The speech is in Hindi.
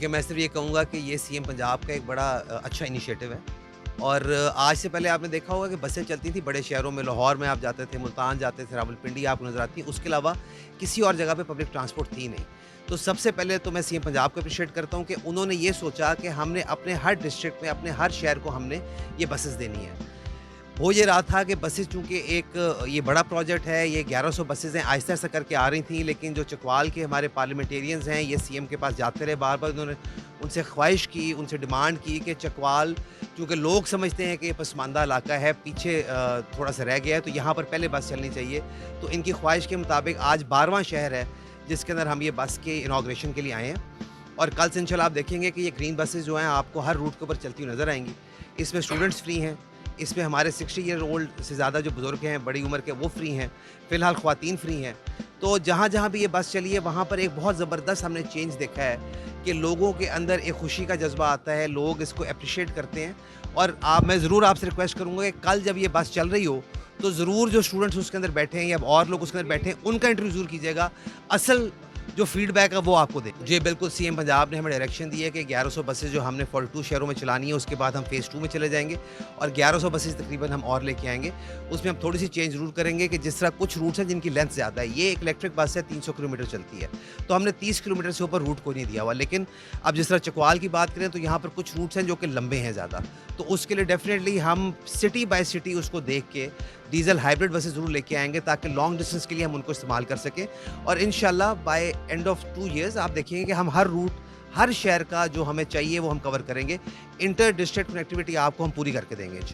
देखिए, मैं सिर्फ़ ये कहूँगा कि ये सीएम पंजाब का एक बड़ा अच्छा इनिशिएटिव है और आज से पहले आपने देखा होगा कि बसें चलती थी बड़े शहरों में, लाहौर में आप जाते थे, मुल्तान जाते थे, रावलपिंडी आपको नज़र आती है, उसके अलावा किसी और जगह पे पब्लिक ट्रांसपोर्ट थी नहीं। तो सबसे पहले तो मैं सीएम पंजाब को एप्रिशिएट करता हूँ कि उन्होंने ये सोचा कि हमने अपने हर डिस्ट्रिक्ट में, अपने हर शहर को हमने ये बसेस देनी है। हो ये रहा था कि बसेस चूँकि एक ये बड़ा प्रोजेक्ट है, ये 1100 बसेस हैं, आहिस्ता-आहिस्ता करके आ रही थी, लेकिन जो चकवाल के हमारे पार्लियामेंटेरियंस हैं, ये सीएम के पास जाते रहे बार-बार, उन्होंने उनसे ख्वाहिश की, उनसे डिमांड की कि चकवाल, चूँकि लोग समझते हैं कि ये पसमानदा इलाका है, पीछे थोड़ा-सा रह गया है, तो यहाँ पर पहले बस चलनी चाहिए। तो इनकी ख्वाहिश के मुताबिक आज 12वां शहर है, जिसके अंदर हम ये बस के इनॉग्रेशन के लिए आए हैं और कल से इंशाल्लाह आप देखेंगे कि ये ग्रीन बसेस जो हैं, आपको हर रूट के ऊपर चलती हुई नज़र आएँगी। इसमें स्टूडेंट्स फ्री हैं, इसमें हमारे 60 ईयर ओल्ड से ज़्यादा जो बुज़ुर्ग हैं, बड़ी उम्र के, वो फ्री हैं। फ़िलहाल ख़वातीन फ्री हैं। तो जहाँ-जहाँ भी ये बस चली है, वहाँ पर एक बहुत ज़बरदस्त हमने चेंज देखा है कि लोगों के अंदर एक खुशी का जज़्बा आता है, लोग इसको एप्रिशिएट करते हैं और मैं ज़रूर आपसे रिक्वेस्ट करूँगा कि कल जब ये बस चल रही हो, तो ज़रूर जो स्टूडेंट्स उसके अंदर बैठे हैं या और लोग उसके अंदर बैठे हैं, उनका इंटरव्यू ज़रूर कीजिएगा। असल जो फीडबैक है वो आपको दें। जी बिल्कुल, सीएम पंजाब ने हमें डायरेक्शन दी है कि 1100 बसेस जो हमने 42 शहरों में चलानी है, उसके बाद हम फ़ेज़ 2 में चले जाएँगे और 1100 बसेस तकरीबन हम और लेके आएँगे। उसमें हम थोड़ी-सी चेंज ज़रूर करेंगे कि जिस तरह कुछ रूट्स हैं जिनकी लेंथ ज़्यादा है, ये एक इलेक्ट्रिक बस है 300 किलोमीटर चलती है, तो हमने 30 किलोमीटर से ऊपर रूट कोई नहीं दिया हुआ। लेकिन अब जिस तरह चकवाल की बात करें तो यहाँ पर कुछ रूट्स हैं जो कि लंबे हैं ज़्यादा, तो उसके लिए डेफ़िनेटली हम सिटी बाय सिटी उसको देख के डीज़ल हाइब्रिड बसेस ज़रूर लेके आएँगे ताकि लॉन्ग डिस्टेंस के लिए हम उनको इस्तेमाल कर सकें और इंशाल्लाह बाय एंड ऑफ 2 ईयर्स आप देखेंगे कि हम हर रूट, हर शहर का जो हमें चाहिए वो हम कवर करेंगे। इंटर डिस्ट्रिक्ट कनेक्टिविटी आपको हम पूरी करके देंगे इंशाल्लाह।